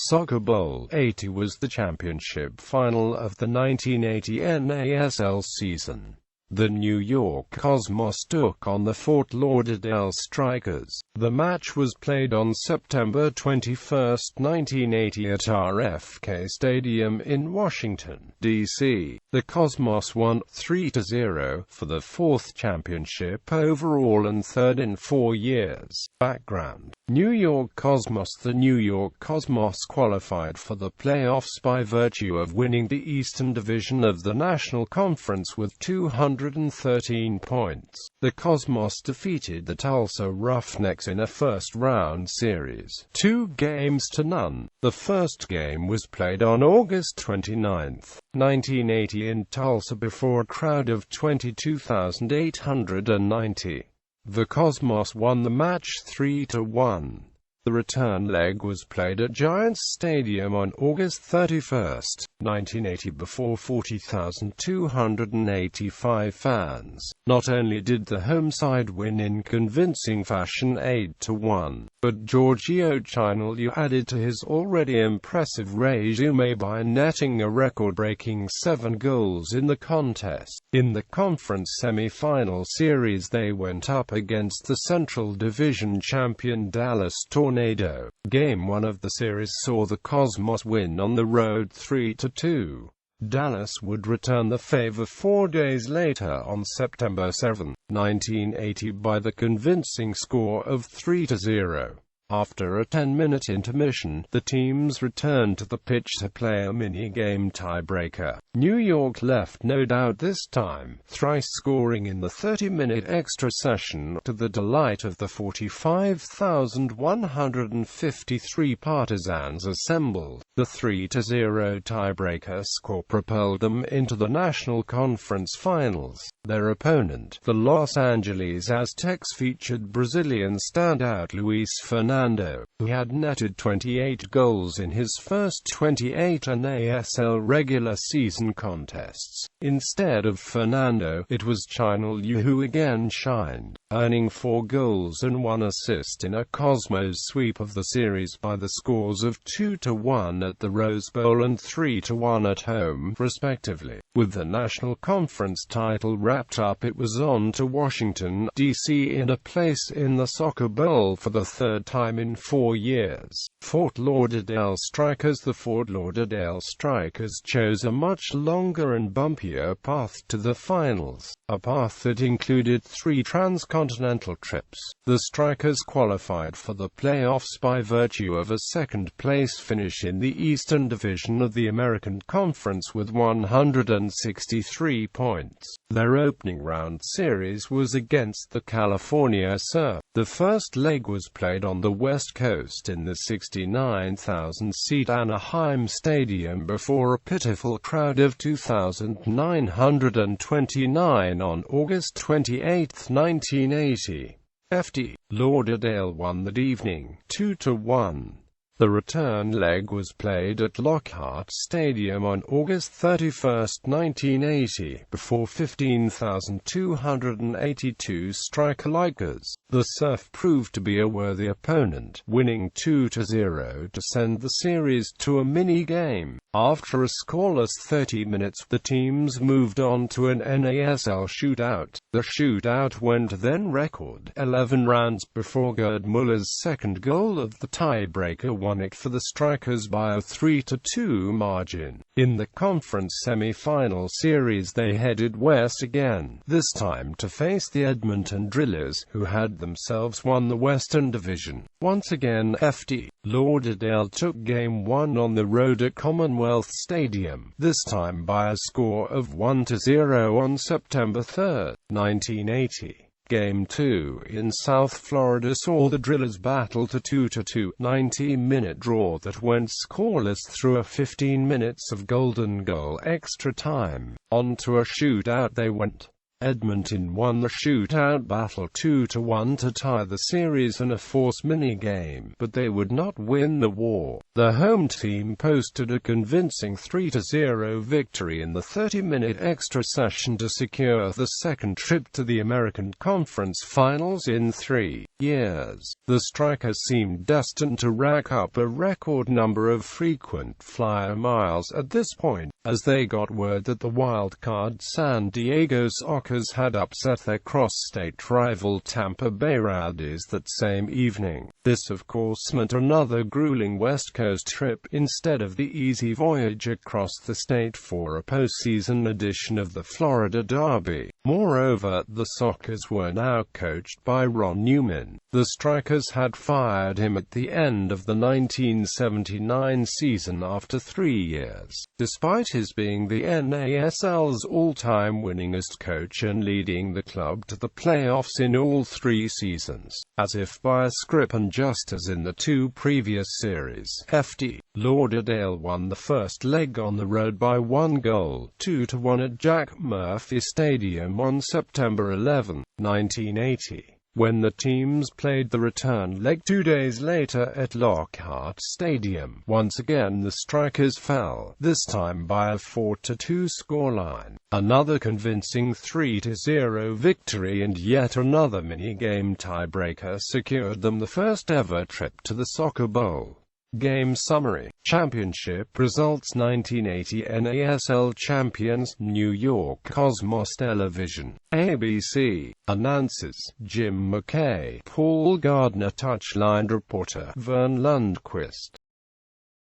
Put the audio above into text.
Soccer Bowl 80 was the championship final of the 1980 NASL season. The New York Cosmos took on the Fort Lauderdale Strikers. The match was played on September 21, 1980 at RFK Stadium in Washington, D.C. The Cosmos won 3-0 for the fourth championship overall and third in 4 years. Background: New York Cosmos. The New York Cosmos qualified for the playoffs by virtue of winning the Eastern Division of the National Conference with 213 points. The Cosmos defeated the Tulsa Roughnecks in a first-round series, 2-0. The first game was played on August 29, 1980 in Tulsa before a crowd of 22,890. The Cosmos won the match 3-1. The return leg was played at Giants Stadium on August 31, 1980 before 40,285 fans. Not only did the home side win in convincing fashion 8-1, but Giorgio Chinaglia added to his already impressive resume by netting a record-breaking 7 goals in the contest. In the conference semi-final series they went up against the Central Division champion Dallas Tornadoes. Game 1 of the series saw the Cosmos win on the road 3-2. Dallas would return the favor 4 days later on September 7, 1980 by the convincing score of 3-0. After a 10-minute intermission, the teams returned to the pitch to play a mini-game tiebreaker. New York left no doubt this time, thrice scoring in the 30-minute extra session, to the delight of the 45,153 partisans assembled. The 3-0 tiebreaker score propelled them into the National Conference Finals. Their opponent, the Los Angeles Aztecs, featured Brazilian standout Luis Fernando, who had netted 28 goals in his first 28 NASL regular season contests. Instead of Fernando, it was Chinaglia who again shined, earning 4 goals and 1 assist in a Cosmos sweep of the series by the scores of 2-1 at the Rose Bowl and 3-1 at home, respectively. With the National Conference title wrapped up, it was on to Washington, D.C. in a place in the Soccer Bowl for the third time in 4 years. Fort Lauderdale Strikers. The Fort Lauderdale Strikers chose a much longer and bumpier path to the finals, a path that included 3 transcontinental trips. The Strikers qualified for the playoffs by virtue of a second-place finish in the Eastern Division of the American Conference with 163 points. Their opening round series was against the California Surf. The first leg was played on the West Coast in the 69,000-seat Anaheim Stadium before a pitiful crowd of 2,929 on August 28, 1980. Ft. Lauderdale won that evening, 2-1. The return leg was played at Lockhart Stadium on August 31, 1980, before 15,282 Striker-likers. The Surf proved to be a worthy opponent, winning 2-0 to send the series to a mini-game. After a scoreless 30 minutes, the teams moved on to an NASL shootout. The shootout went then record 11 rounds before Gerd Muller's second goal of the tiebreaker won it for the Strikers by a 3-2 margin. In the conference semi-final series they headed west again, this time to face the Edmonton Drillers, who had themselves won the Western Division. Once again Ft. Lauderdale took Game 1 on the road at Commonwealth Stadium, this time by a score of 1-0 on September 3, 1980. Game 2 in South Florida saw the Drillers battle to 2-2, 90-minute draw that went scoreless through a 15 minutes of golden goal extra time. On to a shootout they went. Edmonton won the shootout battle 2-1 to tie the series in a force minigame, but they would not win the war. The home team posted a convincing 3-0 victory in the 30-minute extra session to secure the second trip to the American Conference Finals in 3 years. The Strikers seemed destined to rack up a record number of frequent flyer miles at this point, as they got word that the wild-card San Diego Sockers had upset their cross-state rival Tampa Bay Rowdies that same evening. This of course meant another grueling West Coast trip, instead of the easy voyage across the state for a postseason edition of the Florida Derby. Moreover, the Sockers were now coached by Ron Newman. The Strikers had fired him at the end of the 1979 season after 3 years, despite his being the NASL's all-time winningest coach and leading the club to the playoffs in all 3 seasons. As if by a script, and just as in the 2 previous series, Fort Lauderdale won the first leg on the road by 1 goal, 2-1 at Jack Murphy Stadium on September 11, 1980. When the teams played the return leg 2 days later at Lockhart Stadium, once again the Strikers fell, this time by a 4-2 scoreline. Another convincing 3-0 victory and yet another mini-game tiebreaker secured them the first ever trip to the Soccer Bowl. Game summary. Championship results: 1980 NASL champions, New York Cosmos Television. ABC. Announcers: Jim McKay, Paul Gardner. Touchline reporter: Vern Lundquist.